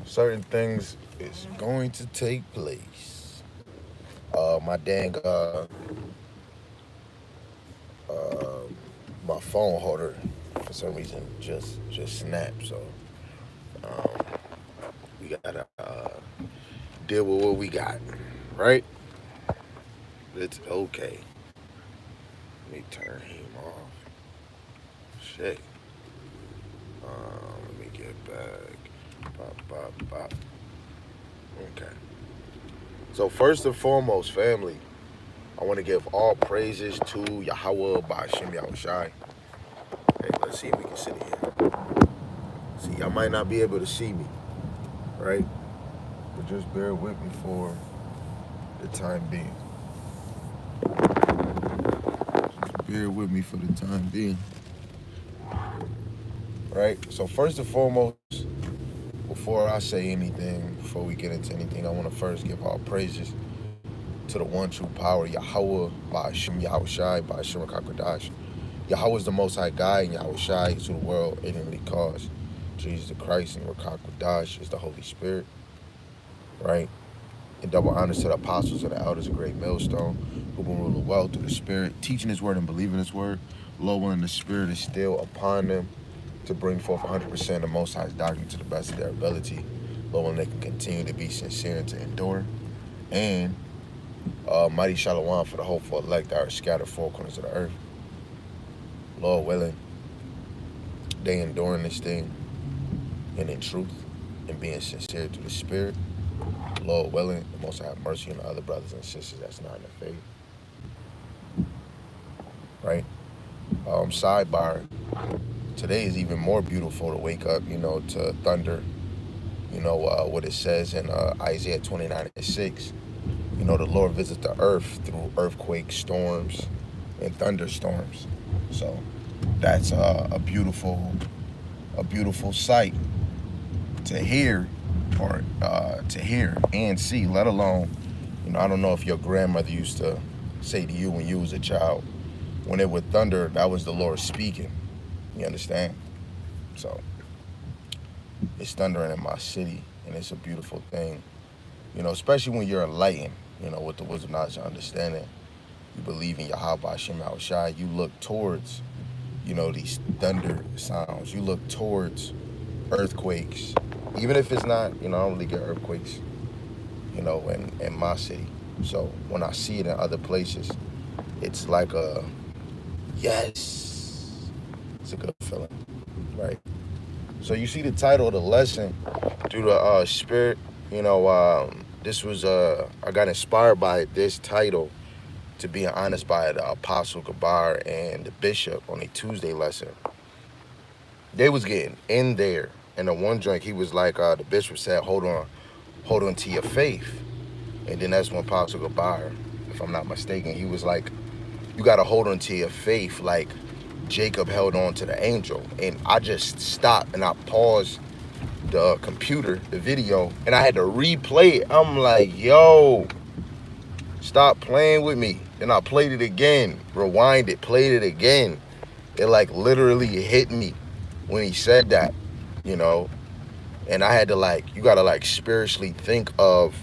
certain things is going to take place. My dang, uh, my phone holder for some reason just snapped. So um, we gotta deal with what we got, right? It's okay. Let me turn him off. Shit. Let me get back. Bop, bop, bop. Okay. So first and foremost, family, I want to give all praises to Yahweh by Hashem Yahushai. Hey, let's see if we can sit here. See, I might not be able to see me, right? But just bear with me for the time being. Just bear with me for the time being, right? So first and foremost, before I say anything, before we get into anything, I want to first give all praises to the one true power, Yahweh, by Hashem Yahushai, by Hashem Kakodash. Yahweh is the Most High God, and Yahushai is who the world ignorantly calls Jesus the Christ, and Rakakodash is the Holy Spirit, right? And double honors to the apostles and the elders of Great Millstone, who will rule the world through the Spirit, teaching His word and believing His word. Lord willing, the Spirit is still upon them to bring forth 100% of the Most High's doctrine to the best of their ability. Lord willing, they can continue to be sincere and to endure. And mighty shalom for the hopeful elect that are scattered four corners of the earth. Lord willing, they enduring this thing and in truth and being sincere to the Spirit. Lord willing, the Most High have mercy on the other brothers and sisters that's not in the faith. Right? Sidebar, today is even more beautiful to wake up, to thunder, what it says in Isaiah 29:6. The Lord visits the earth through earthquakes, storms, and thunderstorms. So that's a beautiful sight to hear, or to hear and see, let alone, I don't know if your grandmother used to say to you when you was a child, when it would thunder, that was the Lord speaking. You understand? So it's thundering in my city, and it's a beautiful thing. Especially when you're enlightened, with the wisdom, knowledge, and understanding. You believe in Yahweh Hashem Yahushai. You look towards, these thunder sounds. You look towards earthquakes. Even if it's not, I don't really get earthquakes, in my city. So when I see it in other places, it's like a, yes, it's a good feeling, right? So you see the title of the lesson, through the Spirit, this was, I got inspired by this title, to be honest, by the Apostle Gabar and the Bishop on a Tuesday lesson. They was getting in there, and the one joint, he was like, the Bishop said, hold on to your faith. And then that's when Apostle Gabar, if I'm not mistaken, he was like, you got to hold on to your faith like Jacob held on to the angel. And I just stopped and I paused the computer, the video, and I had to replay it. I'm like, yo, stop playing with me. Then I played it again, rewind it, played it again. It like literally hit me when he said that, and I had to you gotta spiritually think of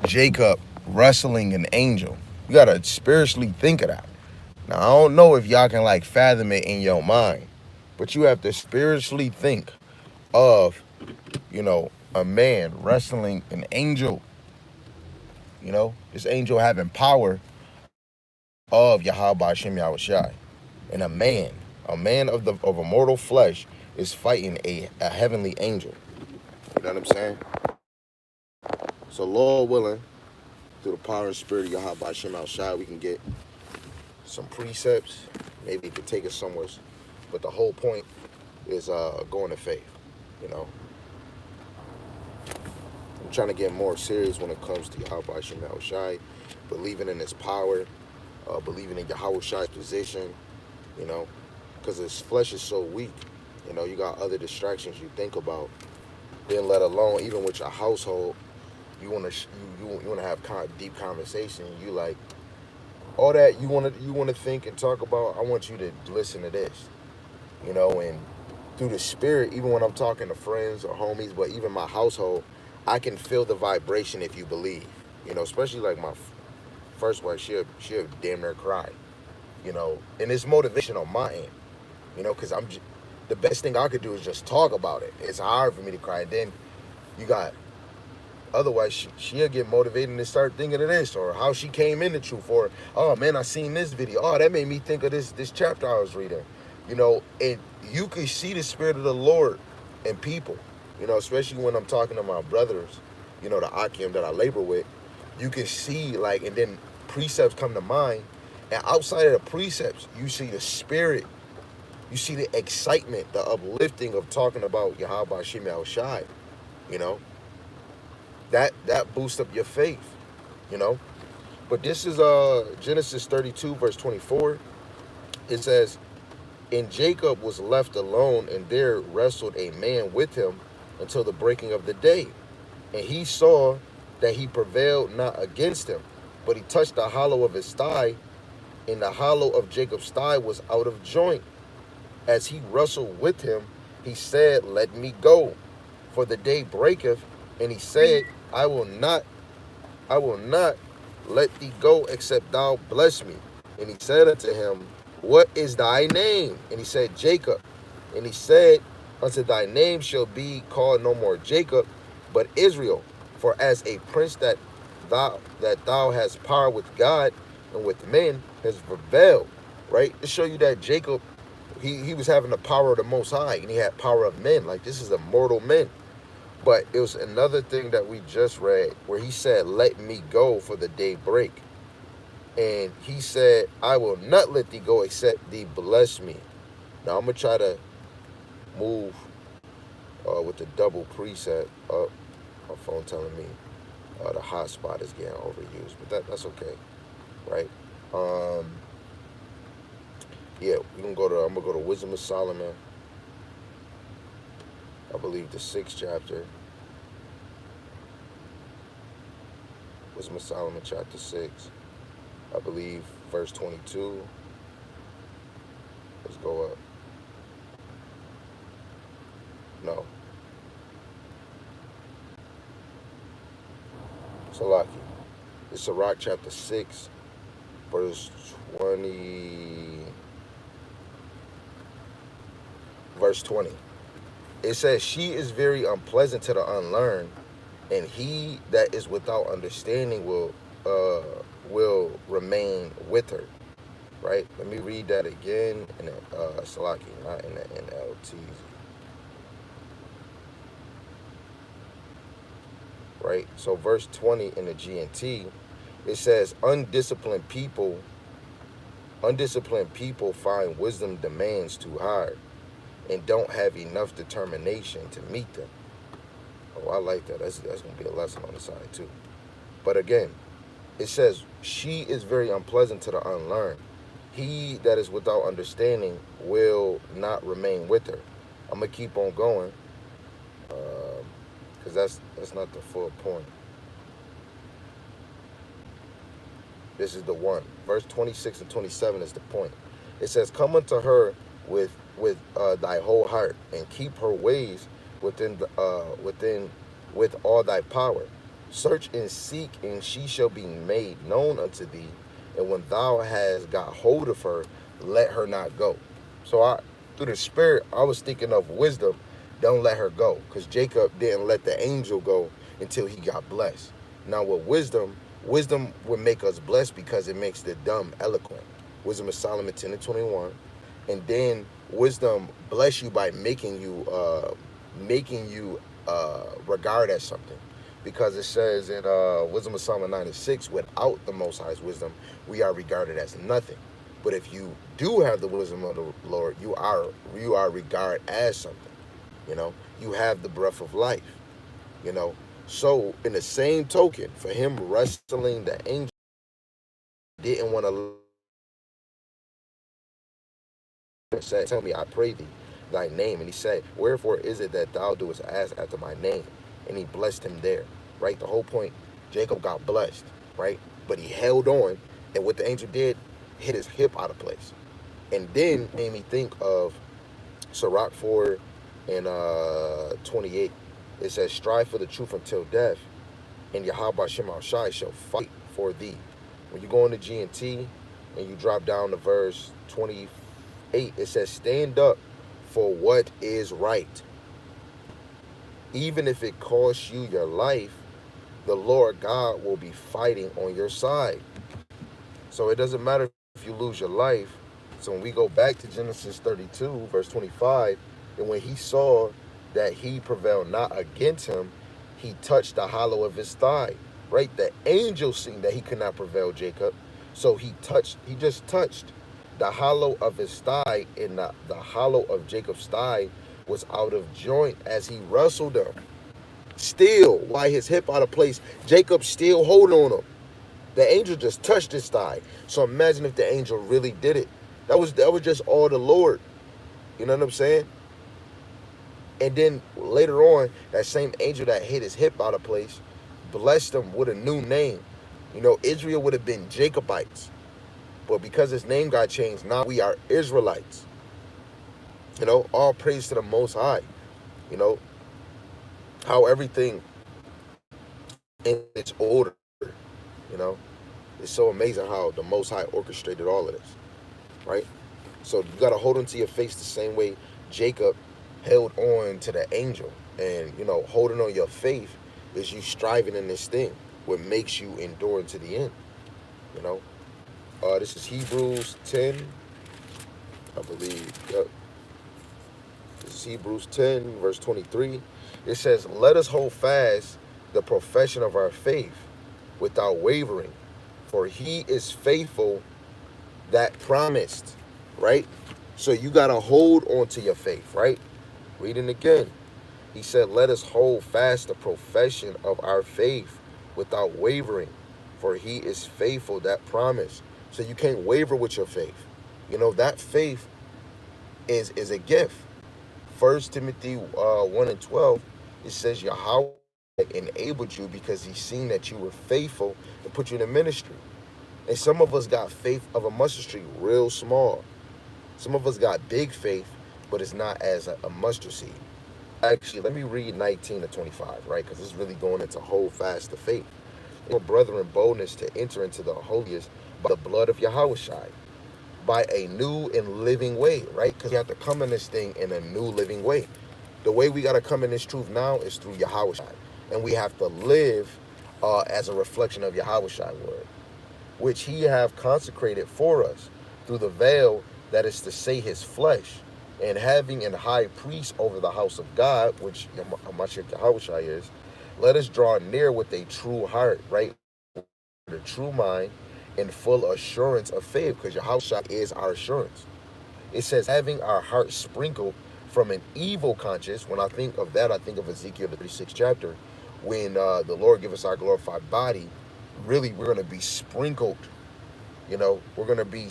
Jacob wrestling an angel. You gotta spiritually think of that. Now I don't know if y'all can fathom it in your mind, but you have to spiritually think of, a man wrestling an angel. This angel having power of Yahweh Hashem Yahushai. And a man of immortal flesh is fighting a heavenly angel. You know what I'm saying? So Lord willing, through the power and spirit of Yahweh Hashem Yahushai, we can get some precepts. Maybe it could take us somewhere. But the whole point is going to faith, I'm trying to get more serious when it comes to Yahweh Hashem Yahushai, believing in his power, believing in Yahweh's position, because his flesh is so weak. You got other distractions you think about. Then let alone, even with your household, you want to have deep conversation. You all that you want to think and talk about. I want you to listen to this, and through the spirit, even when I'm talking to friends or homies, but even my household, I can feel the vibration if you believe. You know, especially like my first wife, she'll damn near cry. You know, and it's motivation on my end. You know, because the best thing I could do is just talk about it. It's hard for me to cry. And then you got otherwise she'll get motivated and start thinking of this or how she came into truth or oh man, I seen this video. Oh, that made me think of this chapter I was reading. You know, and you can see the spirit of the Lord in people. You know, especially when I'm talking to my brothers, you know, the Akim that I labor with, you can see like, and then precepts come to mind. And outside of the precepts, you see the spirit, you see the excitement, the uplifting of talking about Yahweh Shem Shai. You know, that boosts up your faith. You know, but this is Genesis 32 verse 24. It says, and Jacob was left alone, and there wrestled a man with him until the breaking of the day. And he saw that he prevailed not against him, but he touched the hollow of his thigh, and the hollow of Jacob's thigh was out of joint. As he wrestled with him, he said, let me go, for the day breaketh. And he said, I will not let thee go, except thou bless me. And he said unto him, what is thy name? And he said, Jacob. And he said, unto thy name shall be called no more Jacob, but Israel. For as a prince that thou hast power with God and with men has rebelled. Right? To show you that Jacob, he was having the power of the Most High, and he had power of men. Like, this is a mortal man. But it was another thing that we just read where he said, let me go, for the day break. And he said, I will not let thee go except thee bless me. Now I'm going to try to move with the double preset up. My phone telling me the hotspot is getting overused, but that's okay, right? Yeah, I'm going to go to Wisdom of Solomon. I believe the 6th chapter. Wisdom of Solomon chapter 6. I believe verse 22. Let's go up. No. Salaki. It's Sirach chapter 6, verse 20. Verse 20. It says, she is very unpleasant to the unlearned, and he that is without understanding will remain with her. Right? Let me read that again in the Salaki, not in the NLT. Right? So verse 20 in the GNT, it says, undisciplined people find wisdom demands too hard and don't have enough determination to meet them. Oh, I like that. That's going to be a lesson on the side too. But again, it says, she is very unpleasant to the unlearned. He that is without understanding will not remain with her. I'm going to keep on going because that's not the full point. This is the one. Verse 26 and 27 is the point. It says, come unto her with thy whole heart, and keep her ways with all thy power. Search and seek, and she shall be made known unto thee. And when thou hast got hold of her, let her not go. So through the spirit, I was thinking of wisdom. Don't let her go, because Jacob didn't let the angel go until he got blessed. Now with wisdom would make us blessed because it makes the dumb eloquent. Wisdom of Solomon 10 and 21. And then wisdom bless you by making you regard as something. Because it says in Wisdom of Solomon 9 and 6, without the Most High's wisdom, we are regarded as nothing. But if you do have the wisdom of the Lord, you are regarded as something. You know, you have the breath of life. You know, so in the same token, for him wrestling the angel, didn't want to say, tell me, I pray thee, thy name. And he said, wherefore is it that thou doest ask after my name? And he blessed him there, right? The whole point, Jacob got blessed, right? But he held on, and what the angel did, hit his hip out of place. And then made me think of Sirach 4 and 28. It says, strive for the truth until death, and Yahweh Shem Shai shall fight for thee. When you go into G&T and you drop down to verse 28, it says, stand up for what is right. Even if it costs you your life, the Lord God will be fighting on your side. So it doesn't matter if you lose your life. So when we go back to Genesis 32, verse 25, and when he saw that he prevailed not against him, he touched the hollow of his thigh, right? The angel seen that he could not prevail Jacob. So he just touched the hollow of his thigh, and the hollow of Jacob's thigh was out of joint as he wrestled him. Still, why his hip out of place, Jacob still holding on him. The angel just touched his thigh. So imagine if the angel really did it. That was just all the Lord. You know what I'm saying? And then later on, that same angel that hit his hip out of place blessed him with a new name. You know, Israel would have been Jacobites. But because his name got changed, now we are Israelites. You know, all praise to the Most High. You know, how everything in its order, you know. It's so amazing how the Most High orchestrated all of this, right? So you got to hold on to your faith the same way Jacob held on to the angel. And, you know, holding on your faith is you striving in this thing, what makes you endure to the end, you know. This is Hebrews 10, I believe. Yep. This is Hebrews 10, verse 23. It says, let us hold fast the profession of our faith without wavering, for he is faithful that promised, right? So you got to hold on to your faith, right? Reading again. He said, let us hold fast the profession of our faith without wavering, for he is faithful that promised. So you can't waver with your faith. You know, that faith is a gift. 1 Timothy 1 and 12, it says Yahweh enabled you because he's seen that you were faithful and put you in the ministry. And some of us got faith of a mustard seed, real small. Some of us got big faith, but it's not as a mustard seed. Actually, let me read 19 to 25, right? Because it's really going into hold fast the faith. Your brethren boldness to enter into the holiest by the blood of Yahushua, by a new and living way, right? Because you have to come in this thing in a new living way. The way we got to come in this truth now is through Yahushua. And we have to live as a reflection of Yahushua's word, which he have consecrated for us through the veil, that is to say his flesh, and having an high priest over the house of God, which Mashiach Yahushua is, let us draw near with a true heart, right? The true mind and full assurance of faith, because Yahushua is our assurance. It says, having our hearts sprinkled from an evil conscience. When I think of that, I think of Ezekiel, the 36th chapter, when the Lord give us our glorified body. Really, we're going to be sprinkled. You know, we're going to be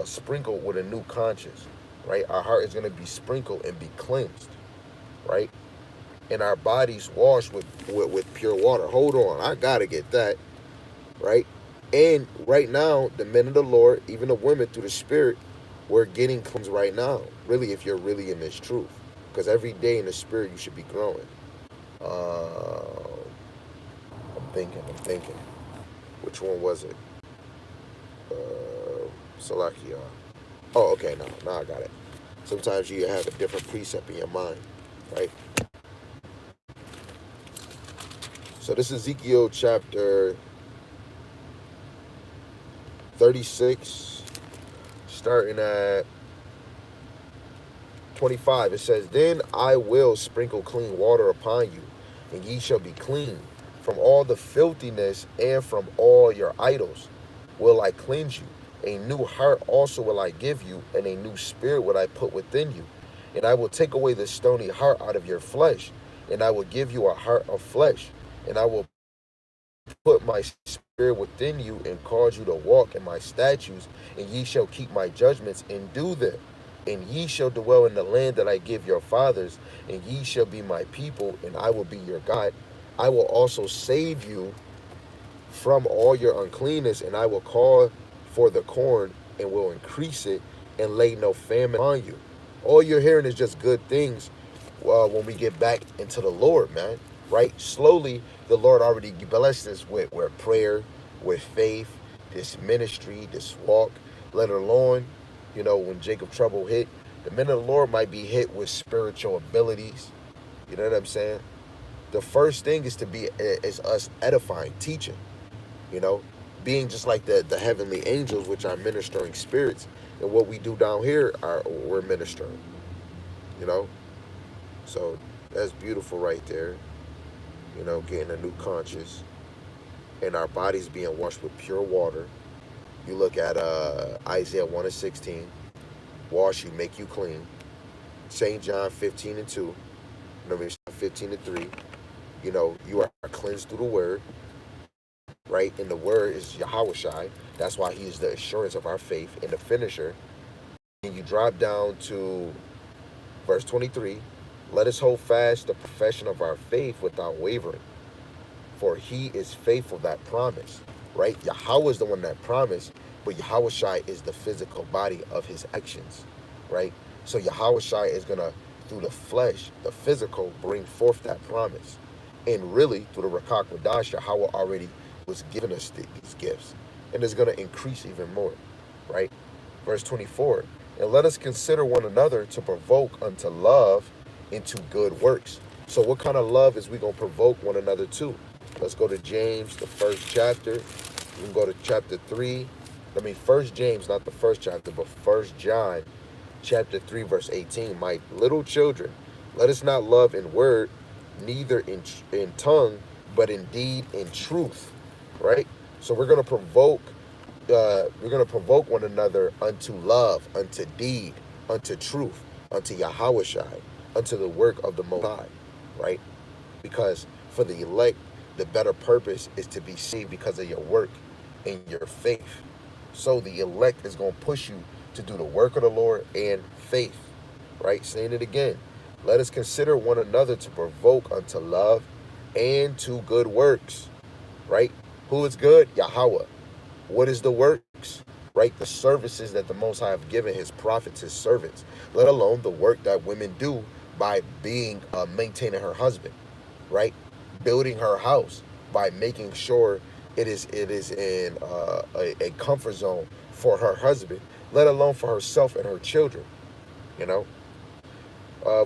sprinkled with a new conscience, right? Our heart is going to be sprinkled and be cleansed, right? And our bodies washed with pure water. Hold on, I got to get that, right? And right now, the men of the Lord, even the women through the Spirit, we're getting cleansed right now. Really, if you're really in this truth. Because every day in the Spirit, you should be growing. I'm thinking. Which one was it? Salakia. Oh, okay, no, I got it. Sometimes you have a different precept in your mind, right? So this is Ezekiel chapter 36, starting at 25. It says, then I will sprinkle clean water upon you, and ye shall be clean. From all the filthiness and from all your idols will I cleanse you. A new heart also will I give you, and a new spirit will I put within you. And I will take away the stony heart out of your flesh, and I will give you a heart of flesh. And I will put my spirit within you and cause you to walk in my statutes, and ye shall keep my judgments and do them. And ye shall dwell in the land that I give your fathers, and ye shall be my people, and I will be your God. I will also save you from all your uncleanness, and I will call for the corn and will increase it and lay no famine on you. All you're hearing is just good things when we get back into the Lord, man. Right? Slowly, the Lord already blessed us with prayer, with faith, this ministry, this walk. Let alone, when Jacob trouble hit, the men of the Lord might be hit with spiritual abilities. You know what I'm saying? The first thing is us edifying, teaching, you know, being just like the heavenly angels, which are ministering spirits. And what we do down here we're ministering, you know. So that's beautiful right there. Getting a new conscience and our bodies being washed with pure water. You look at Isaiah 1 and 16, wash you, make you clean. St. John 15 and 2, 15 and 3, you are cleansed through the word, right? And the word is Yahushai. That's why he is the assurance of our faith and the finisher. And you drop down to verse 23, let us hold fast the profession of our faith without wavering, for he is faithful that promise, right? Yahweh is the one that promised, but Yahushai is the physical body of his actions, right? So Yahushai is going to, through the flesh, the physical, bring forth that promise. And really, through the Rakak Wadash, Yahweh already was giving us these gifts. And it's going to increase even more, right? Verse 24, and let us consider one another to provoke unto love into good works. So what kind of love is we going to provoke one another to? Let's go to James, the first chapter. We can go to chapter 3. First James, not the first chapter, but First John, chapter 3, verse 18. My little children, let us not love in word, neither in tongue, but in deed, in truth, right? So we're going to provoke one another unto love, unto deed, unto truth, unto Yahushai, unto the work of the Most High, right? Because for the elect, the better purpose is to be saved because of your work and your faith. So the elect is going to push you to do the work of the Lord and faith, right? Saying it again. Let us consider one another to provoke unto love and to good works, right? Who is good? Yahweh. What is the works? Right? The services that the Most High have given his prophets, his servants, let alone the work that women do by being maintaining her husband, right? Building her house by making sure it is in a comfort zone for her husband, let alone for herself and her children,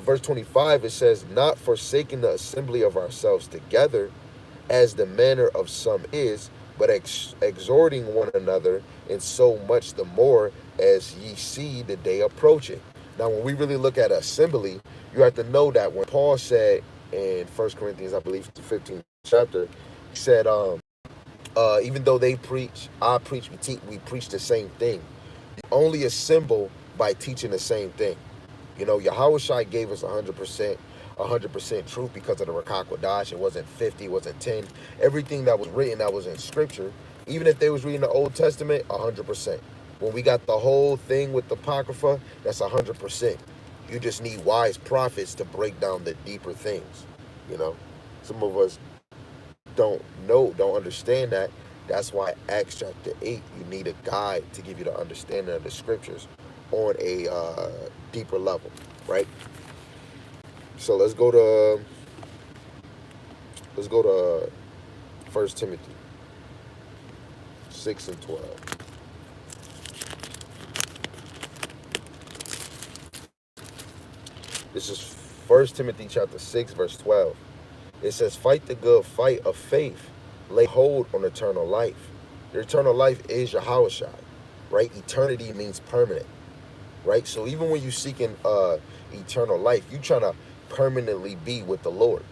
Verse 25, it says, not forsaking the assembly of ourselves together, as the manner of some is, but exhorting one another, and so much the more as ye see the day approaching. Now, when we really look at assembly, you have to know that when Paul said in 1 Corinthians, I believe, the 15th chapter, he said, even though they preach, I preach, we preach the same thing. You only assemble by teaching the same thing. Yahushua gave us 100% truth because of the Rakak Wadash. It wasn't 50, it wasn't 10. Everything that was written, that was in scripture, even if they was reading the Old Testament, 100%. When we got the whole thing with the Apocrypha, that's 100%. You just need wise prophets to break down the deeper things. Some of us don't understand that. That's why Acts chapter 8, you need a guide to give you the understanding of the scriptures on a deeper level, right? So let's go to 1 Timothy 6 and 12. This is 1 Timothy chapter 6, verse 12. It says, fight the good fight of faith. Lay hold on eternal life. Your eternal life is Yahushua, right? Eternity means permanent, right? So even when you're seeking eternal life, you're trying to permanently be with the Lord.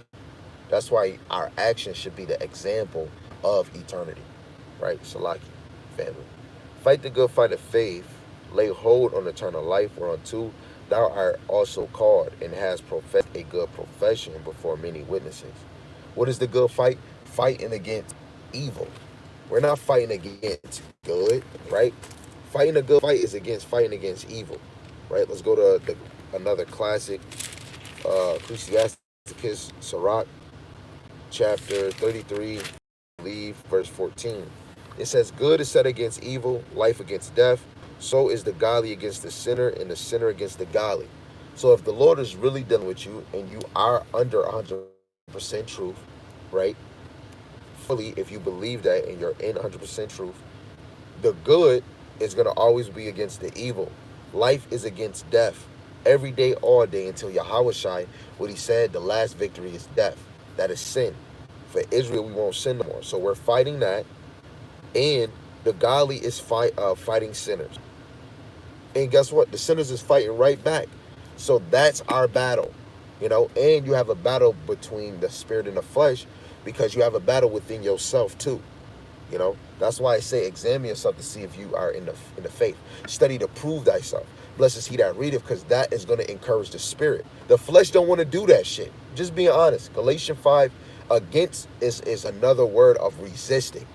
That's why our actions should be the example of eternity, right? Salaki, family. Fight the good fight of faith. Lay hold on eternal life, whereunto thou art also called, and hast professed a good profession before many witnesses. What is the good fight? Fighting against evil. We're not fighting against good, right? Fighting a good fight is fighting against evil, right? Let's go to another classic, Ecclesiasticus, Sirach, chapter 33, I believe, verse 14. It says, good is set against evil, life against death. So is the godly against the sinner, and the sinner against the godly. So if the Lord is really dealing with you and you are under 100% truth, right? Fully, if you believe that and you're in 100% truth, the good is going to always be against the evil. Life is against death. Every day, all day, until Yahweh Shai, what he said, the last victory is death. That is sin. For Israel, we won't sin no more. So we're fighting that. And the godly is fighting sinners. And guess what? The sinners is fighting right back. So that's our battle. And you have a battle between the spirit and the flesh, because you have a battle within yourself too. That's why I say examine yourself to see if you are in the faith. Study to prove thyself. Blessed is he that readeth, because that is going to encourage the spirit. The flesh don't want to do that shit. Just being honest. Galatians 5, against is another word of resisting.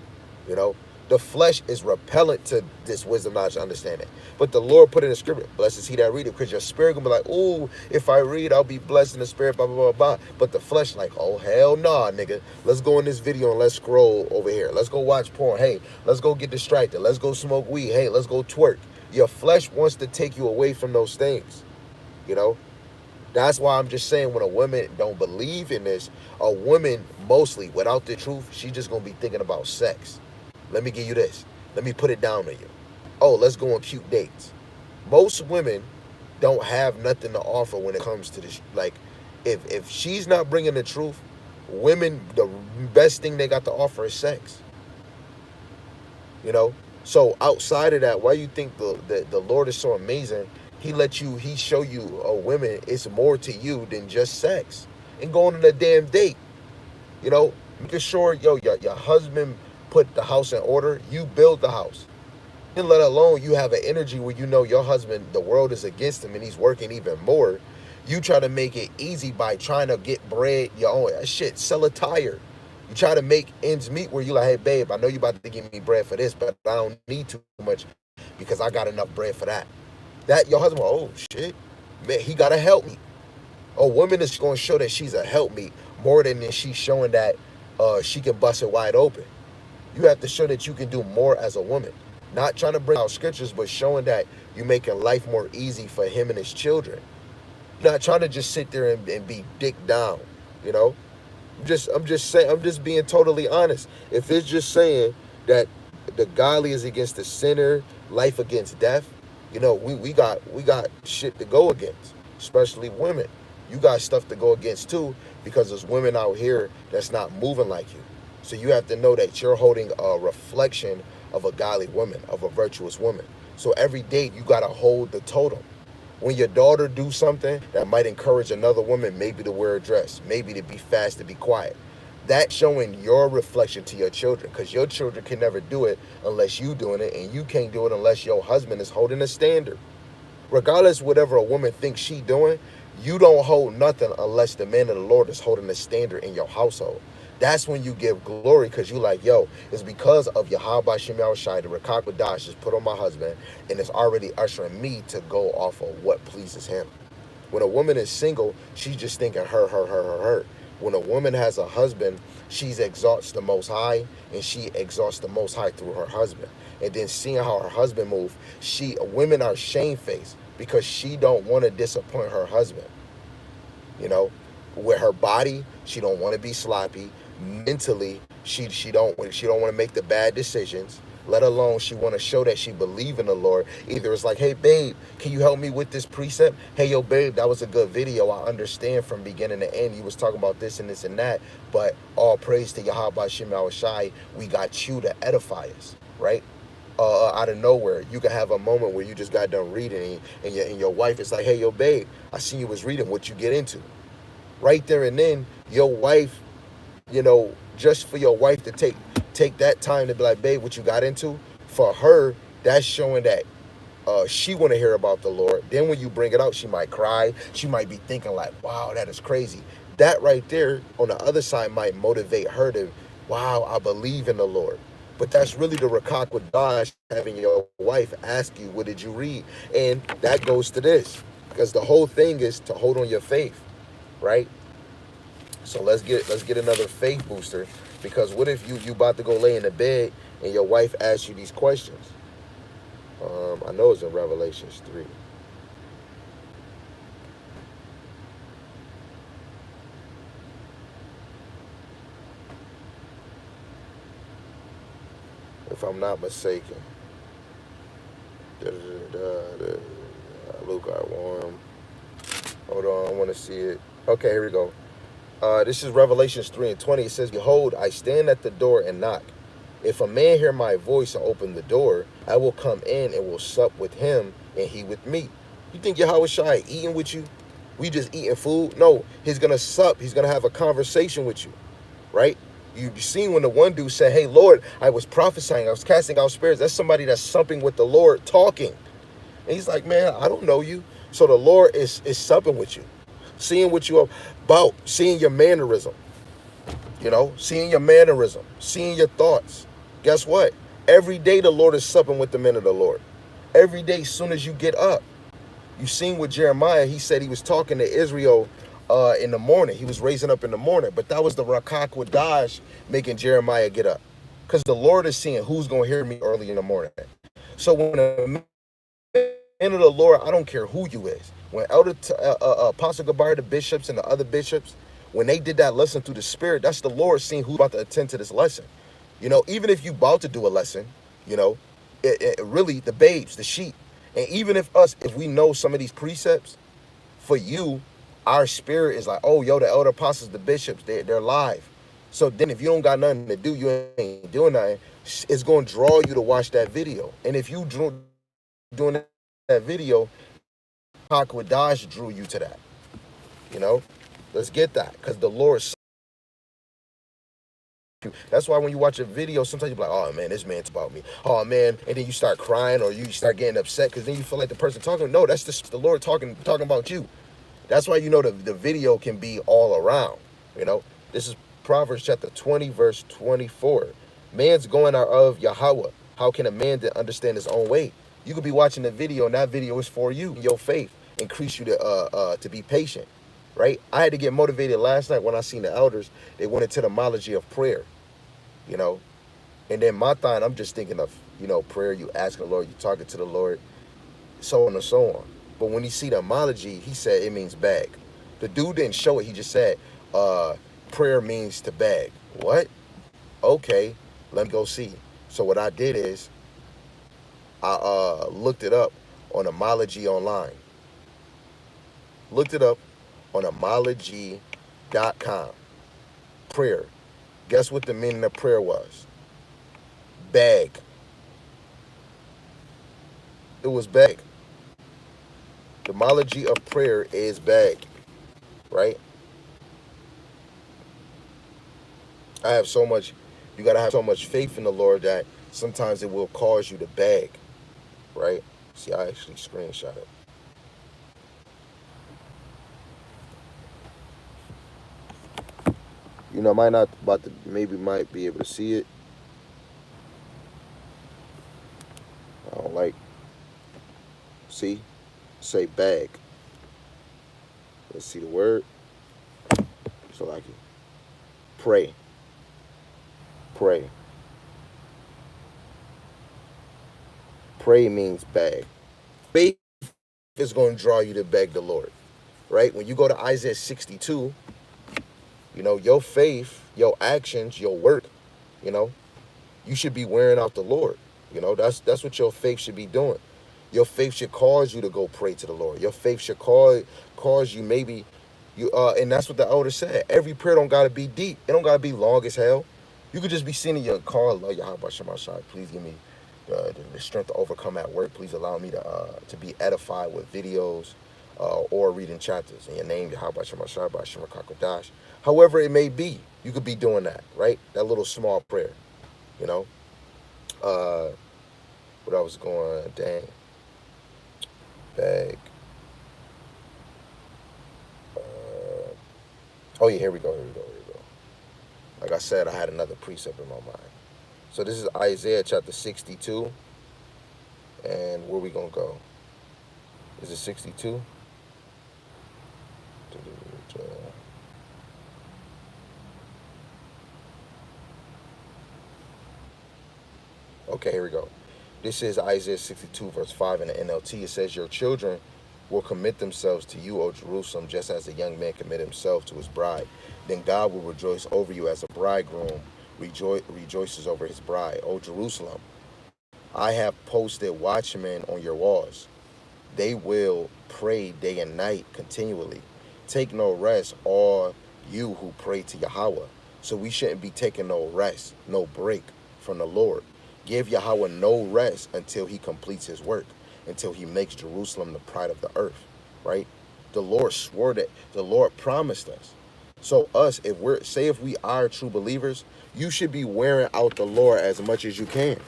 You know, the flesh is repellent to this wisdom, knowledge, and understanding. But the Lord put in the scripture, blessed is he that readeth, because your spirit gonna be like, ooh, if I read, I'll be blessed in the spirit, blah, blah, blah, blah. But the flesh like, oh, hell nah, nigga. Let's go in this video and let's scroll over here. Let's go watch porn. Hey, let's go get distracted. Let's go smoke weed. Hey, let's go twerk. Your flesh wants to take you away from those things, you know? That's why I'm just saying, when a woman don't believe in this, a woman mostly without the truth, she just gonna be thinking about sex. Let me give you this. Let me put it down on you. Oh, let's go on cute dates. Most women don't have nothing to offer when it comes to this. Like, if she's not bringing the truth, women, the best thing they got to offer is sex. You know? So outside of that, why you think the Lord is so amazing? He show you, women, it's more to you than just sex. And going on a damn date. You know? Making sure, your husband put the house in order, you build the house. And let alone you have an energy where you know your husband, the world is against him and he's working even more. You try to make it easy by trying to get bread your own. Shit, sell a tire. You try to make ends meet where you like, hey, babe, I know you about to give me bread for this, but I don't need too much because I got enough bread for that. That your husband, oh, shit, man, he got to help me. A woman is going to show that she's a help me more than she's showing that she can bust it wide open. You have to show that you can do more as a woman. Not trying to bring out scriptures, but showing that you're making life more easy for him and his children. Not trying to just sit there and be dick down, you know? I'm just being totally honest. If it's just saying that the godly is against the sinner, life against death, we got shit to go against, especially women. You got stuff to go against too, because there's women out here that's not moving like you. So you have to know that you're holding a reflection of a godly woman, of a virtuous woman. So every date you gotta hold the totem. When your daughter do something that might encourage another woman, maybe to wear a dress, maybe to be fast, to be quiet, that's showing your reflection to your children, because your children can never do it unless you doing it, and you can't do it unless your husband is holding a standard. Regardless whatever a woman thinks she doing, you don't hold nothing unless the man of the Lord is holding a standard in your household. That's when you give glory, because you like, yo, it's because of Yahweh Shem Yahushai, the Rakak Wadash is put on my husband, and it's already ushering me to go off of what pleases him. When a woman is single, she's just thinking her. When a woman has a husband, she exalts the Most High, and she exalts the Most High through her husband. And then seeing how her husband move, women are shamefaced because she don't want to disappoint her husband. You know, with her body, she don't want to be sloppy. Mentally, she don't want to make the bad decisions. Let alone she want to show that she believe in the Lord. Either it's like, hey babe, can you help me with this precept? Hey yo babe, that was a good video. I understand from beginning to end you was talking about this and this and that, but all praise to Yahweh Shem Yahushai, we got you to edify us, right? Out of nowhere, you can have a moment where you just got done reading, and your wife is like, hey yo babe, I seen you was reading, what you get into? Right there and then, your wife, just for your wife to take that time to be like, babe, what you got into? For her, that's showing that she want to hear about the Lord. Then when you bring it out, she might cry. She might be thinking like, wow, that is crazy. That right there on the other side might motivate her to, wow, I believe in the Lord. But that's really the Rakak Wadash, having your wife ask you, what did you read? And that goes to this, because the whole thing is to hold on your faith, right? So let's get another faith booster, because what if you about to go lay in the bed and your wife asks you these questions? I know it's in Revelations 3. if I'm not mistaken. Luke got warm. Hold on, I want to see it. Okay, here we go. This is Revelations 3:20. It says, "Behold, I stand at the door and knock. If a man hear my voice and open the door, I will come in and will sup with him and he with me." You think Yahweh Shai eating with you? We just eating food? No, he's going to sup. He's going to have a conversation with you, right? You seen when the one dude said, "Hey, Lord, I was prophesying. I was casting out spirits." That's somebody that's supping with the Lord talking. And he's like, "Man, I don't know you." So the Lord is supping with you, seeing what you about, seeing your mannerism, seeing your mannerism, seeing your thoughts. Guess what? Every day the Lord is supping with the men of the Lord. Every day, as soon as you get up. You seen with Jeremiah, he said he was talking to Israel in the morning. He was raising up in the morning. But that was the Rakak Wadash making Jeremiah get up. Because the Lord is seeing who's going to hear me early in the morning. So when a man of the Lord, I don't care who you is. When Apostle Gabar, the bishops and the other bishops, when they did that lesson through the Spirit, that's the Lord seeing who's about to attend to this lesson. Even if you about to do a lesson, really the babes, the sheep. And even if we know some of these precepts, for you, our spirit is like, oh, yo, the elder apostles, the bishops, they're live. So then if you don't got nothing to do, you ain't doing nothing, it's going to draw you to watch that video. And if you doing that video, Hakwadash drew you to that. Let's get that. Because the Lord. That's why when you watch a video, sometimes you're like, "Oh man, this man's about me. Oh man," and then you start crying or you start getting upset because then you feel like the person talking. No, that's just the Lord talking about you. That's why the video can be all around. This is Proverbs chapter 20, verse 24. Man's going out of Yahweh. How can a man understand his own way? You could be watching the video and that video is for you. Your faith increase you to be patient. Right? I had to get motivated last night when I seen the elders. They went into the homology of prayer, And then my time, I'm just thinking of, prayer, you asking the Lord, you talking to the Lord, so on and so on. But when you see the homology, he said it means beg. The dude didn't show it. He just said, prayer means to beg. What? Okay, let me go see. So what I did is I looked it up on homology online. Looked it up on homology.com. Prayer. Guess what the meaning of prayer was? Beg. It was beg. The homology of prayer is beg. Right? You got to have so much faith in the Lord that sometimes it will cause you to beg. Right? See, I actually screenshot it. Might not might be able to see it. I don't like. See? Say bag. Let's see the word. So like it. Pray. Pray. Pray means beg. Faith is going to draw you to beg the Lord. Right? When you go to Isaiah 62, your faith, your actions, your work, you should be wearing out the Lord. That's what your faith should be doing. Your faith should cause you to go pray to the Lord. Your faith should cause you and that's what the elder said. Every prayer don't got to be deep. It don't got to be long as hell. You could just be sitting in your car, Lord, Yahweh Shemashai, please give me the strength to overcome at work. Please allow me to be edified with videos or reading chapters in your name, Yahweh Shemashai, by Shemakakodash. However it may be, you could be doing that, right? That little small prayer, What I was going, dang. Bag. Oh yeah, here we go. Like I said, I had another precept in my mind. So this is Isaiah chapter 62. And where we gonna go? Is it 62? Okay, here we go. This is Isaiah 62, verse 5 in the NLT. It says, your children will commit themselves to you, O Jerusalem, just as a young man committed himself to his bride. Then God will rejoice over you as a bridegroom rejoices over his bride. O Jerusalem, I have posted watchmen on your walls. They will pray day and night continually. Take no rest, all you who pray to Yahweh. So we shouldn't be taking no rest, no break from the Lord. Give Yahweh no rest until he completes his work, until he makes Jerusalem the pride of the earth, right? The Lord swore that, the Lord promised us. So us, if we are true believers, you should be wearing out the Lord as much as you can,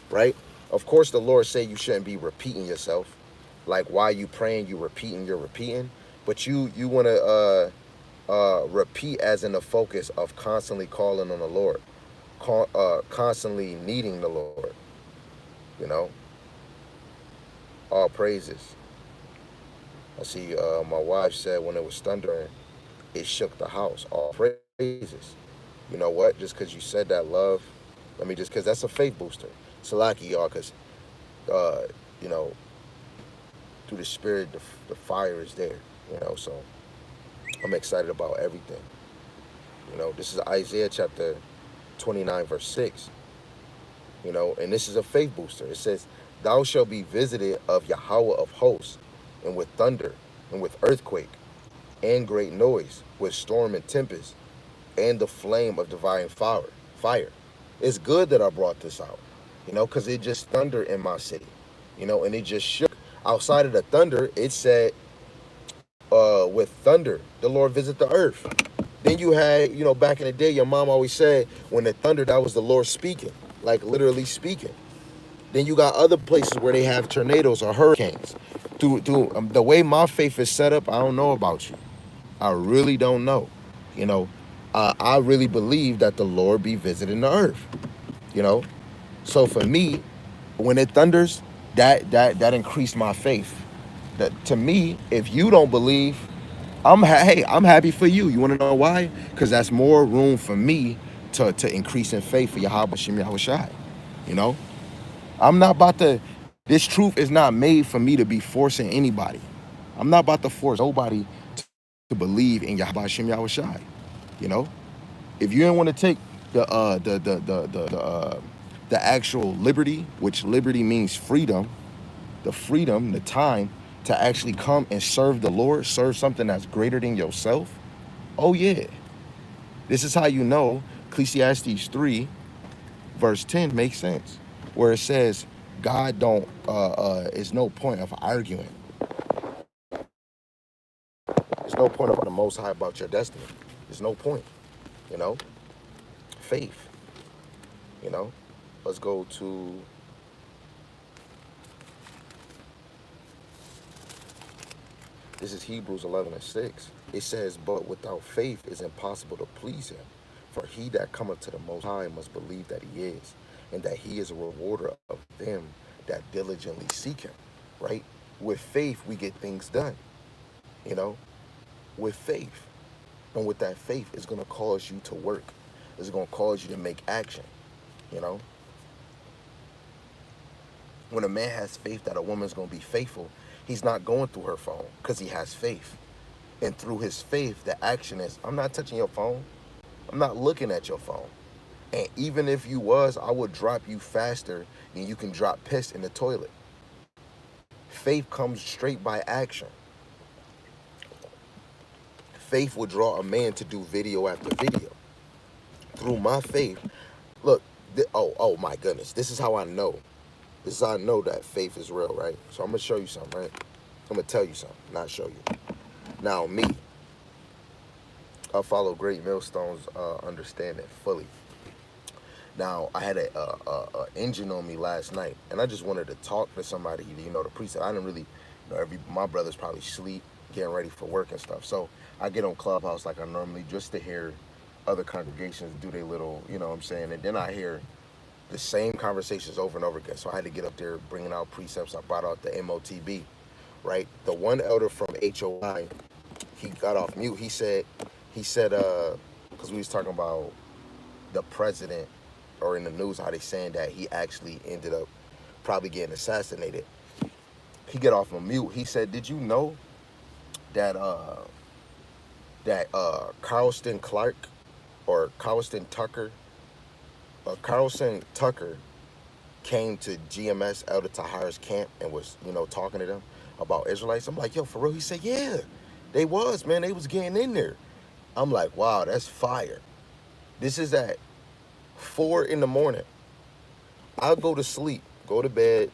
right? Of course, the Lord say you shouldn't be repeating yourself. Like while you praying, you're repeating. But you want to repeat as in the focus of constantly calling on the Lord, constantly needing the Lord. You know, all praises. I see my wife said when it was thundering, it shook the house. All praises. You know what? Just because you said that, love, let me just, because that's a faith booster. Salaki, y'all, because, you know, through the spirit, the fire is there, you know, so I'm excited about everything. You know, this is Isaiah chapter 29, verse 6, you know, and this is a faith booster. It says, thou shalt be visited of Yahweh of hosts, and with thunder, and with earthquake, and great noise, with storm and tempest, and the flame of divine fire. It's good that I brought this out, you know, because it just thundered in my city, you know, and it just shook. Outside of the thunder, it said, with thunder, the Lord visit the earth. Then you had, you know, back in the day, your mom always said, when it thundered, that was the Lord speaking, like literally speaking. Then you got other places where they have tornadoes or hurricanes. The way my faith is set up, I don't know about you. I really don't know. You know, I really believe that the Lord be visiting the earth. You know, so for me, when it thunders, that increased my faith. That to me, if you don't believe, hey, I'm happy for you. You want to know why? Because that's more room for me to increase in faith for Yahweh Shem Yahweh Shai. You know, I'm not about to. This truth is not made for me to be forcing anybody. I'm not about to force nobody to believe in Yahweh Shem Yahweh Shai. You know, if you didn't want to take the actual liberty, which liberty means freedom, the time to actually come and serve the Lord, serve something that's greater than yourself. Oh yeah, this is how you know Ecclesiastes 3 verse 10 makes sense, where it says God don't is no point of arguing. There's no point of the Most High about your destiny. There's no point. You know, faith. You know, let's go to this is Hebrews 11:6. It says, but without faith it's impossible to please him. For he that cometh to the Most High must believe that he is, and that he is a rewarder of them that diligently seek him. Right? With faith, we get things done. You know, with faith. And with that faith, it's going to cause you to work. It's going to cause you to make action. You know, when a man has faith that a woman's going to be faithful, he's not going through her phone because he has faith. And through his faith, the action is, I'm not touching your phone. I'm not looking at your phone. And even if you was, I would drop you faster than you can drop piss in the toilet. Faith comes straight by action. Faith will draw a man to do video after video. Through my faith, look, oh my goodness, this is how I know. This is how I know that faith is real, right? So I'm going to show you something, right? I'm going to tell you something, not show you. Now, me, I follow Great Millstone's understanding fully. Now, I had a engine on me last night, and I just wanted to talk to somebody, you know, the preset. I didn't really, you know, my brother's probably sleep, getting ready for work and stuff. So I get on Clubhouse like I normally, just to hear other congregations do their little, you know what I'm saying? And then I hear the same conversations over and over again. So I had to get up there bringing out precepts. I brought out the MOTB, right? The one elder from HOI, he got off mute. He said, because we was talking about the president, or in the news, how they saying that he actually ended up probably getting assassinated. He get off of mute. He said, did you know that Carlston Clark or Carlston Tucker Carlson Tucker came to GMS Elder Tahir's camp and was, talking to them about Israelites. I'm like, yo, for real? He said, yeah, they was, man. They was getting in there. I'm like, wow, that's fire. This is at 4 in the morning. I'll go to sleep, go to bed.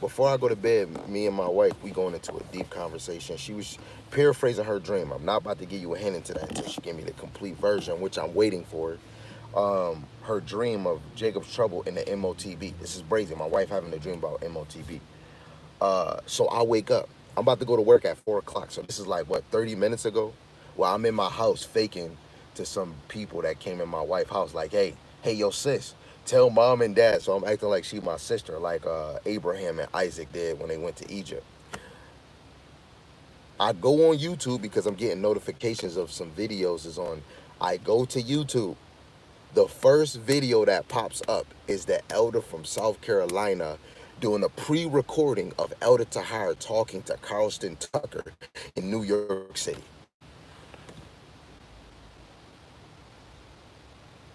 Before I go to bed, me and my wife, we going into a deep conversation. She was paraphrasing her dream. I'm not about to give you a hint into that until she gave me the complete version, which I'm waiting for. Her dream of Jacob's trouble in the MOTB. This is crazy. My wife having a dream about MOTB. So I wake up. I'm about to go to work at 4 o'clock. So this is like, what, 30 minutes ago? Well, I'm in my house faking to some people that came in my wife's house like, hey, yo, sis, tell mom and dad. So I'm acting like she my sister, like Abraham and Isaac did when they went to Egypt. I go on YouTube because I'm getting notifications of some videos is on. I go to YouTube. The first video that pops up is the elder from South Carolina doing a pre-recording of Elder Tahir talking to Carlson Tucker in New York City.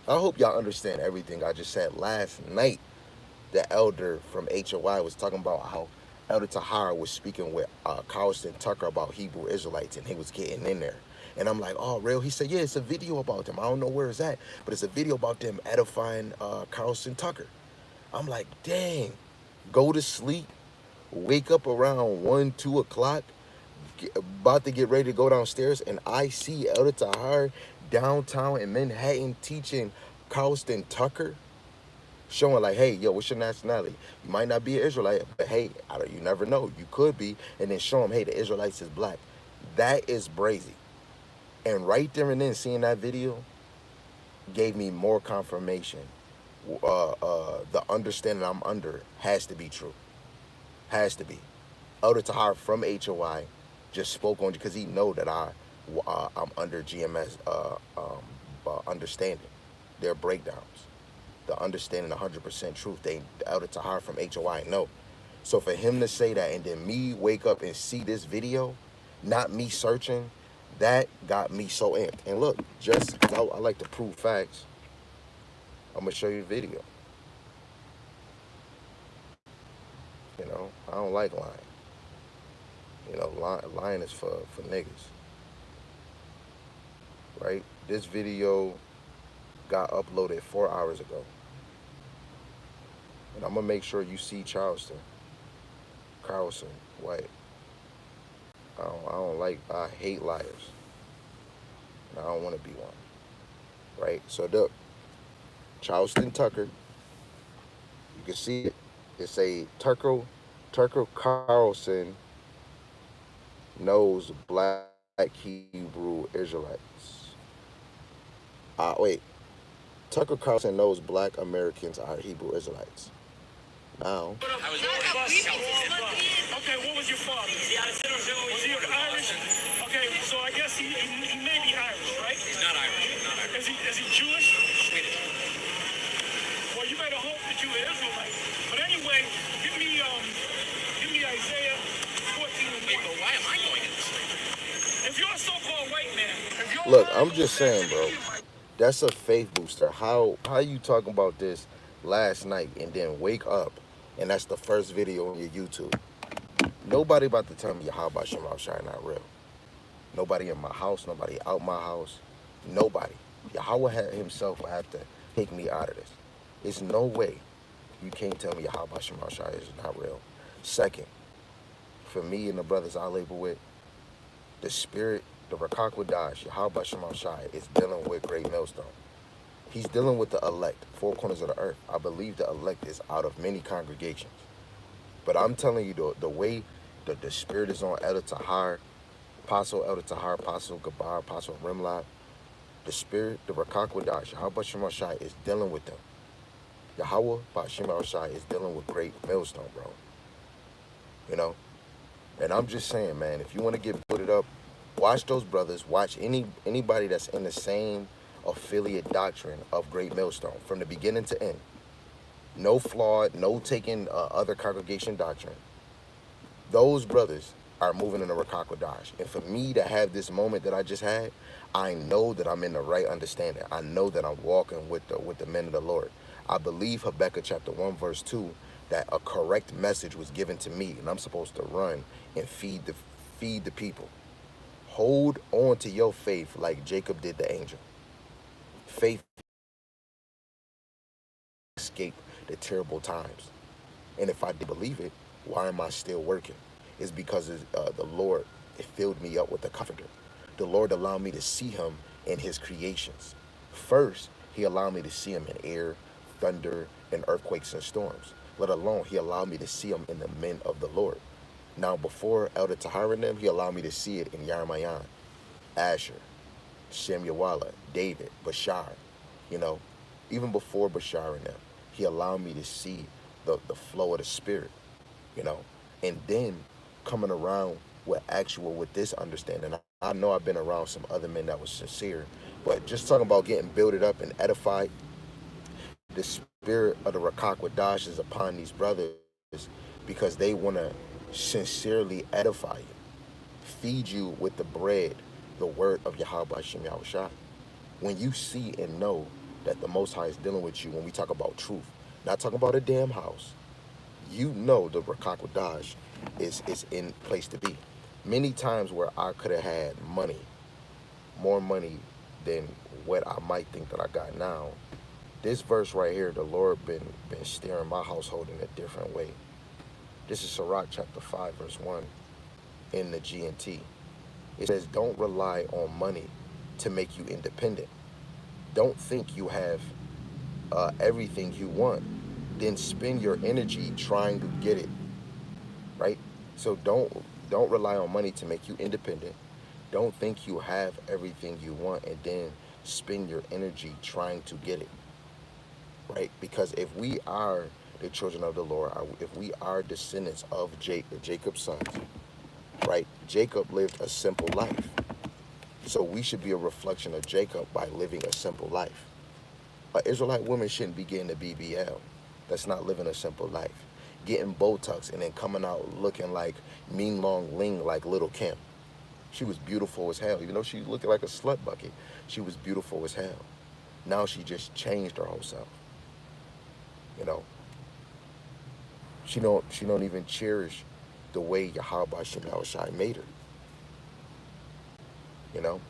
I hope y'all understand everything I just said. Last night, the elder from HOI was talking about how Elder Tahir was speaking with Carlson Tucker about Hebrew Israelites, and he was getting in there. And I'm like, oh, real? He said, yeah, it's a video about them. I don't know where it's at, but it's a video about them edifying Carlson Tucker. I'm like, dang, go to sleep, wake up around 1, 2 o'clock, about to get ready to go downstairs, and I see Elder Tahir downtown in Manhattan teaching Carlson Tucker, showing like, hey, yo, what's your nationality? You might not be an Israelite, but hey, you never know. You could be. And then show them, hey, the Israelites is black. That is brazy. And right there and then seeing that video gave me more confirmation. The understanding I'm under has to be true. Has to be. Elder Tahir from HOI just spoke on, because he know that I'm under GMS understanding their breakdowns. The understanding 100% truth. The Elder Tahir from HOI know. So for him to say that and then me wake up and see this video, not me searching, that got me so amped. And look, just because I like to prove facts, I'm going to show you the video. I don't like lying. Lying is for niggas. Right? This video got uploaded 4 hours ago. And I'm going to make sure you see Carlson White. I hate liars. And I don't want to be one. Right? So look, Carlson Tucker, you can see it. It's a Tucker Carlson knows black Hebrew Israelites. Wait. Tucker Carlson knows black Americans are Hebrew Israelites. Now. Okay, what was your father? Was he Irish? Okay, so I guess he may be Irish, right? He's not Irish. Is he Jewish? Swedish. Well, you better hope that you are Israelite. But anyway, give me Isaiah 14. Wait, but why am I going in this? If you're a so-called white man, look, I'm just saying, bro. That's a faith booster. How you talking about this last night and then wake up and that's the first video on your YouTube? Nobody about to tell me Yahweh Shem Shai not real. Nobody in my house, nobody out my house, nobody. Yahweh himself will have to take me out of this. There's no way you can't tell me Yahweh Shem Shai is not real. Second, for me and the brothers I labor with, the spirit, the Rakak Wadash, Yahweh Shem Shai, is dealing with Great Millstone. He's dealing with the elect, 4 corners of the earth. I believe the elect is out of many congregations. But I'm telling you, the way that the spirit is on Elder Tahir, Apostle Elder Tahir, Apostle Gabar, Apostle Rimlab, the spirit, the Rakak Wadash, Yahweh Shem Shai is dealing with them. Yahweh Shem Shai is dealing with Great Millstone, bro. And I'm just saying, man, if you want to get put up, watch those brothers. Watch anybody that's in the same affiliate doctrine of Great Millstone from the beginning to end. No flawed, no taking other congregation doctrine. Those brothers are moving in the Ruach HaKodesh. And for me to have this moment that I just had, I know that I'm in the right understanding. I know that I'm walking with the men of the Lord. I believe Habakkuk chapter 1 verse 2 that a correct message was given to me, and I'm supposed to run and feed the people. Hold on to your faith like Jacob did the angel. Faith escape the terrible times. And if I did believe it, why am I still working? It's because the Lord, it filled me up with the comforter. The Lord allowed me to see him in his creations. First, he allowed me to see him in air, thunder, and earthquakes and storms. Let alone, he allowed me to see him in the men of the Lord. Now, before Elder Tahir and them, he allowed me to see it in Yarmayan, Asher, Shemuela, David, Bashar, you know, even before Bashar and them, he allowed me to see the flow of the spirit, you know, and then coming around with this understanding. I know I've been around some other men that was sincere, but just talking about getting builded up and edified, the spirit of the Ruach HaKodesh is upon these brothers because they want to sincerely edify you, feed you with the bread, the word of Yahweh Shem Yahushua. When you see and know that the Most High is dealing with you, when we talk about truth, not talking about a damn house, you know the Ruach HaKodesh is in place to be. Many times where I could have had money, more money than what I might think that I got now, this verse right here, the Lord been steering my household in a different way. This is Sirach chapter 5, verse 1 in the GNT. It says, don't rely on money to make you independent. Don't think you have everything you want, then spend your energy trying to get it, right? So don't rely on money to make you independent. Don't think you have everything you want and then spend your energy trying to get it, right? Because if we are the children of the Lord, if we are descendants of Jacob's sons, right? Jacob lived a simple life. So we should be a reflection of Jacob by living a simple life. An Israelite woman shouldn't be getting a BBL. That's not living a simple life. Getting Botox and then coming out looking like Mean Long Ling like Little Kim. She was beautiful as hell. Even though she looked like a slut bucket, she was beautiful as hell. Now she just changed her whole self. You know, she don't even cherish the way Yahweh Shem Yahushua made her. You know?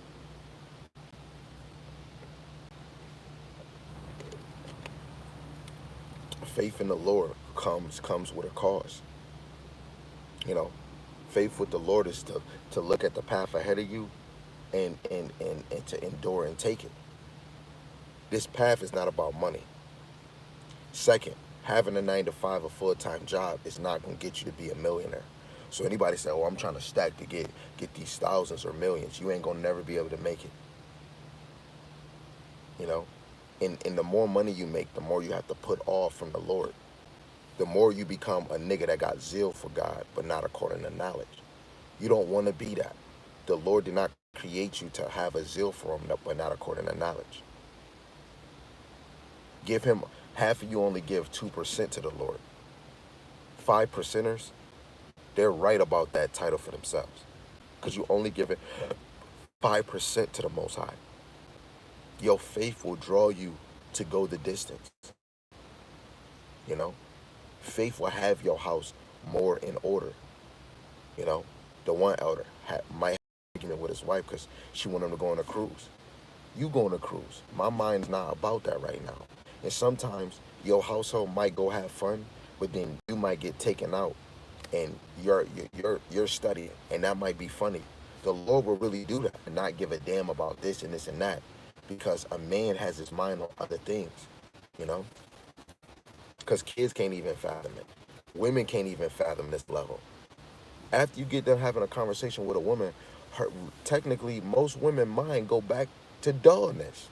Faith in the Lord comes with a cause. You know, faith with the Lord is to look at the path ahead of you and to endure and take it. This path is not about money. Second, having a 9-to-5, a full-time job is not going to get you to be a millionaire. So anybody say, oh, I'm trying to stack to get these thousands or millions, you ain't going to never be able to make it. You know? And the more money you make, the more you have to put off from the Lord. The more you become a nigga that got zeal for God, but not according to knowledge. You don't want to be that. The Lord did not create you to have a zeal for him, but not according to knowledge. Give him, half of you only give 2% to the Lord. 5%ers, they're right about that title for themselves. Because you only give it 5% to the Most High. Your faith will draw you to go the distance. You know? Faith will have your house more in order. You know? The one elder might have an argument with his wife because she wanted him to go on a cruise. You go on a cruise. My mind's not about that right now. And sometimes your household might go have fun, but then you might get taken out and you're studying, and that might be funny. The Lord will really do that and not give a damn about this and this and that, because a man has his mind on other things, you know? Because kids can't even fathom it. Women can't even fathom this level. After you get done having a conversation with a woman, technically most women mind go back to dullness.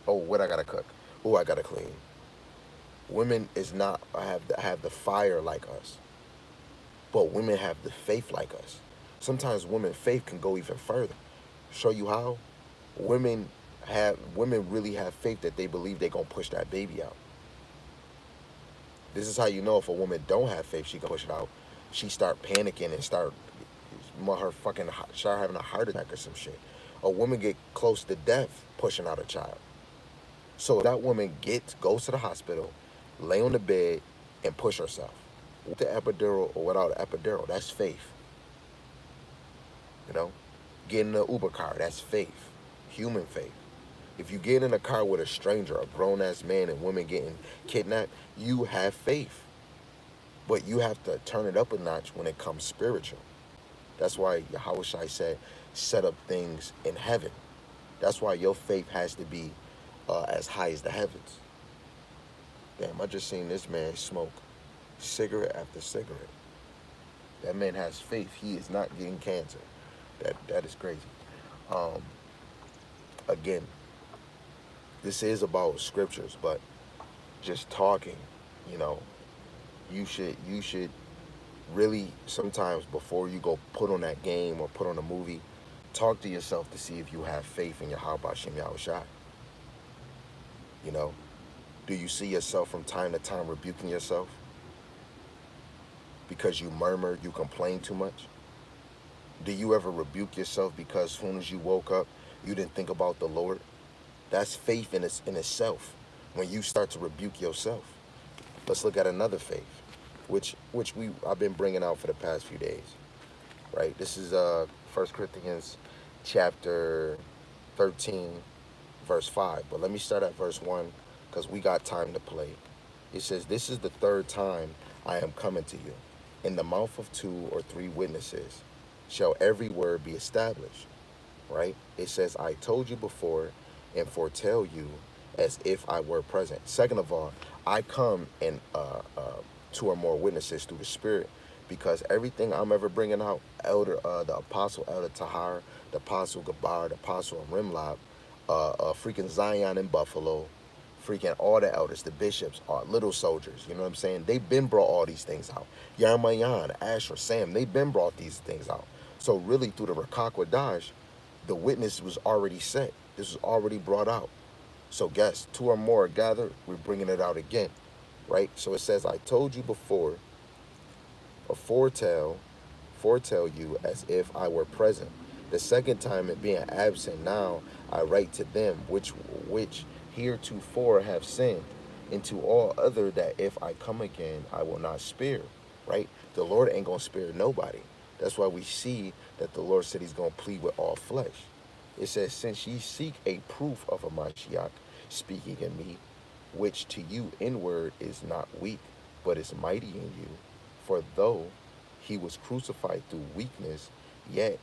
Oh, what I gotta cook? Oh, I gotta clean. Women is not have the fire like us, but women have the faith like us. Sometimes women's faith can go even further. Show you how. Women really have faith that they believe they're gonna push that baby out. This is how you know if a woman don't have faith, she can push it out. She start panicking and start her fucking start having a heart attack or some shit. A woman get close to death pushing out a child. So that woman goes to the hospital, lay on the bed, and push herself with the epidural or without an epidural. That's faith. You know, getting an Uber car. That's faith, human faith. If you get in a car with a stranger, a grown ass man and women getting kidnapped, you have faith. But you have to turn it up a notch when it comes spiritual. That's why Yahweh Shai said, set up things in heaven. That's why your faith has to be as high as the heavens. Damn, I just seen this man smoke cigarette after cigarette. That man has faith. He is not getting cancer. That is crazy. Again, this is about scriptures, but just talking, you know, you should really sometimes before you go put on that game or put on a movie, talk to yourself to see if you have faith in Yahweh Hashem Yahweh Shai. You know, do you see yourself from time to time rebuking yourself because you murmur, you complain too much? Do you ever rebuke yourself because as soon as you woke up, you didn't think about the Lord? That's faith in itself. When you start to rebuke yourself. Let's look at another faith, which I've been bringing out for the past few days. Right? This is 1 Corinthians chapter 13, verse 5. But let me start at verse 1 because we got time to play. It says, "This is the third time I am coming to you. In the mouth of 2 or 3 witnesses shall every word be established." Right? It says, "I told you before and foretell you as if I were present." Second of all, I come in 2 or more witnesses through the Spirit, because everything I'm ever bringing out, the Apostle Elder Tahar, the Apostle Gabar, the Apostle Rimlob, freaking Zion in Buffalo, freaking all the elders, the bishops, little soldiers, you know what I'm saying? They've been brought all these things out. Yarmayan, Asher, Sam, they've been brought these things out. So really through the Rakakwa Dash, the witness was already set. This was already brought out. So guess, 2 or more are gathered, we're bringing it out again, right? So it says, "I told you before, or foretell you as if I were present. The second time it being absent, now I write to them which heretofore have sinned, and to all other that if I come again, I will not spare." Right? The Lord ain't gonna spare nobody. That's why we see that the Lord said he's gonna plead with all flesh. It says, "Since ye seek a proof of a Mashiach speaking in me, which to you inward is not weak, but is mighty in you. For though he was crucified through weakness, yet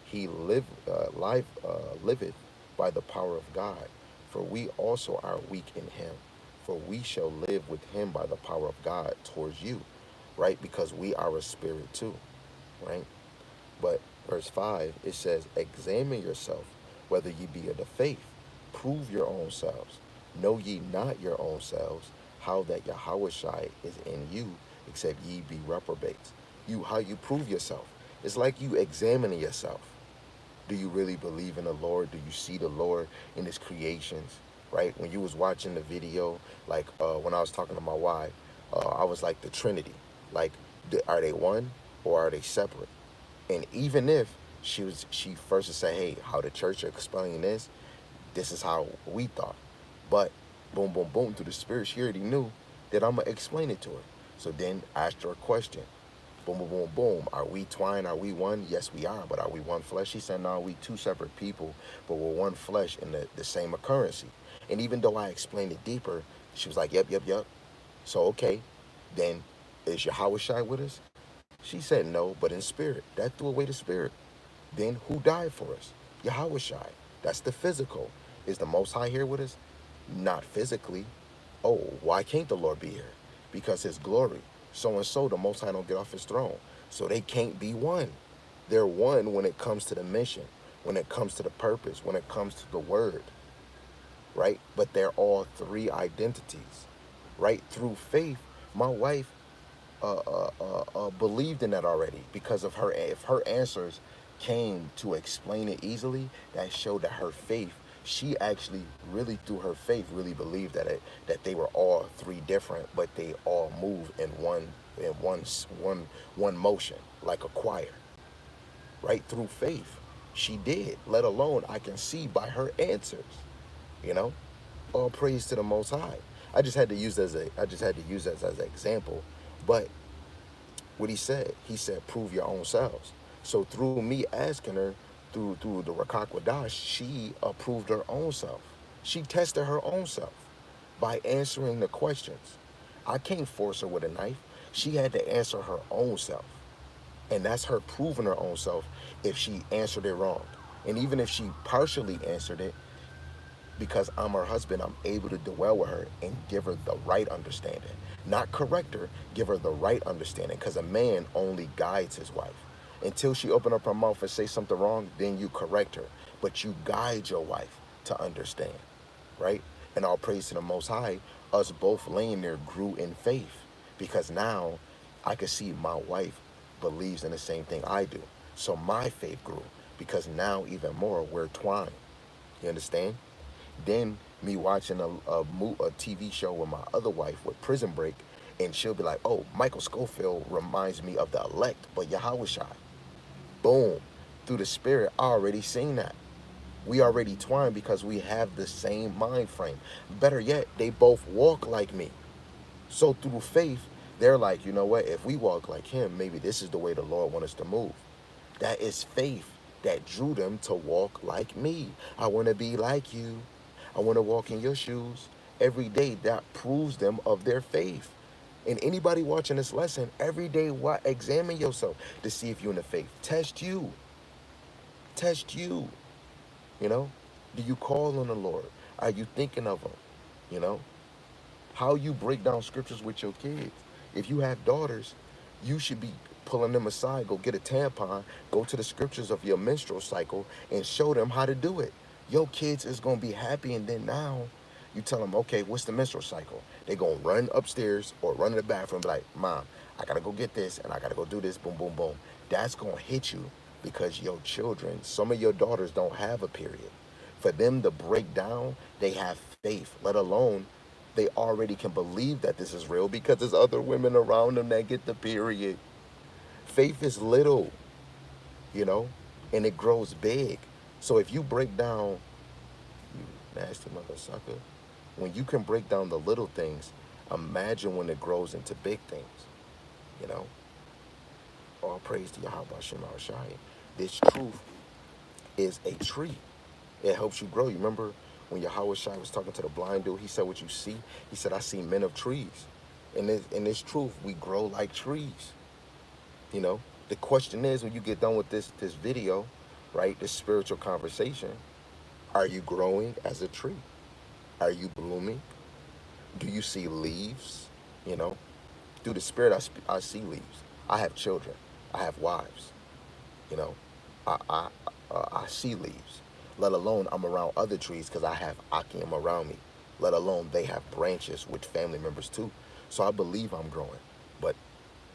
he liveth by the power of God. For we also are weak in him. For we shall live with him by the power of God towards you." Right? Because we are a spirit too. Right? But verse 5, it says, "Examine yourself, whether ye be of the faith. Prove your own selves. Know ye not your own selves, how that Yahweh Shai is in you, except ye be reprobates." How you prove yourself? It's like you examining yourself. Do you really believe in the Lord? Do you see the Lord in his creations? Right? When you was watching the video, like when I was talking to my wife, I was like the Trinity. Like, are they one or are they separate? And even if she first would say, "Hey, how the church explaining this is how we thought." But boom, boom, boom, through the Spirit, she already knew that I'm going to explain it to her. So then I asked her a question. Boom, boom, boom, boom. Are we twine? Are we one? Yes, we are. But are we one flesh? She said, "No, we 2 separate people, but we're one flesh in the same occurrency." And even though I explained it deeper, she was like, "Yep, yep, yep." So, okay, then is Yahweh Shai with us? She said no, but in spirit. That threw away the spirit. Then who died for us? Yahweh Shai. That's the physical. Is the Most High here with us? Not physically. Oh, why can't the Lord be here? Because his glory. So and so, the Most High don't get off his throne. So they can't be one. They're one when it comes to the mission, when it comes to the purpose, when it comes to the word. Right? But they're all 3 identities. Right? Through faith, my wife believed in that already because of her. If her answers came to explain it easily, that showed that her faith, she actually really through her faith really believed that they were all 3 different, but they all move in one motion, like a choir. right? Through faith. She did, let alone I can see by her answers, you know? All praise to the Most High. I just had to use that as an example. But what he said, prove your own selves. So through me asking her, through the Rakak Wadash, she approved her own self. She tested her own self by answering the questions. I can't force her with a knife. She had to answer her own self. And that's her proving her own self if she answered it wrong. And even if she partially answered it, because I'm her husband, I'm able to dwell with her and give her the right understanding. Not correct her, give her the right understanding. Because a man only guides his wife. Until she open up her mouth and say something wrong, then you correct her. But you guide your wife to understand, right? And all praise to the Most High, us both laying there grew in faith. Because now I could see my wife believes in the same thing I do. So my faith grew because now even more we're twined. You understand? Then me watching a TV show with my other wife with Prison Break, and she'll be like, oh, Michael Scofield reminds me of the elect, but Yahushua. Boom. Through the spirit, I already seen that. We already twined because we have the same mind frame. Better yet, they both walk like me. So through faith, they're like, you know what? If we walk like him, maybe this is the way the Lord wants us to move. That is faith that drew them to walk like me. I want to be like you. I want to walk in your shoes. Every day, that proves them of their faith. And anybody watching this lesson, every day, examine yourself to see if you're in the faith. Test you. Test you. You know? Do you call on the Lord? Are you thinking of him? You know? How you break down scriptures with your kids. If you have daughters, you should be pulling them aside, go get a tampon, go to the scriptures of your menstrual cycle and show them how to do it. Your kids is going to be happy, and then now you tell them, okay, what's the menstrual cycle? They're going to run upstairs or run in the bathroom and be like, Mom, I got to go get this and I got to go do this, boom, boom, boom. That's going to hit you because your children, some of your daughters don't have a period. For them to break down, they have faith, let alone they already can believe that this is real because there's other women around them that get the period. Faith is little, you know, and it grows big. So if you break down, you nasty mother sucker, when you can break down the little things, imagine when it grows into big things, you know. All praise to Yahweh Shem Shai. This truth is a tree. It helps you grow. You remember when Yahweh Shai was talking to the blind dude, he said, what you see? He said, I see men of trees. In this truth, we grow like trees. You know, the question is, when you get done with this video, right, this spiritual conversation, are you growing as a tree? Are you blooming? Do you see leaves? You know, through the spirit, I see leaves. I have children. I have wives. You know, I see leaves. Let alone I'm around other trees because I have Akim around me. Let alone they have branches with family members too. So I believe I'm growing. But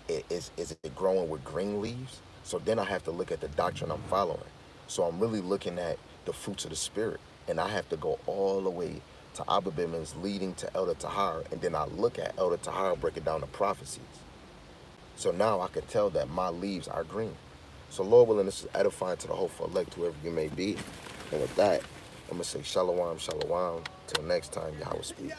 is it growing with green leaves? So then I have to look at the doctrine I'm following. So I'm really looking at the fruits of the spirit. And I have to go all the way to Abba Bivens leading to Elder Tahar. And then I look at Elder Tahar breaking down the prophecies. So now I can tell that my leaves are green. So Lord willing, this is edifying to the hopeful elect, whoever you may be. And with that, I'm going to say shalom, shalom. Till next time, Yahweh speak.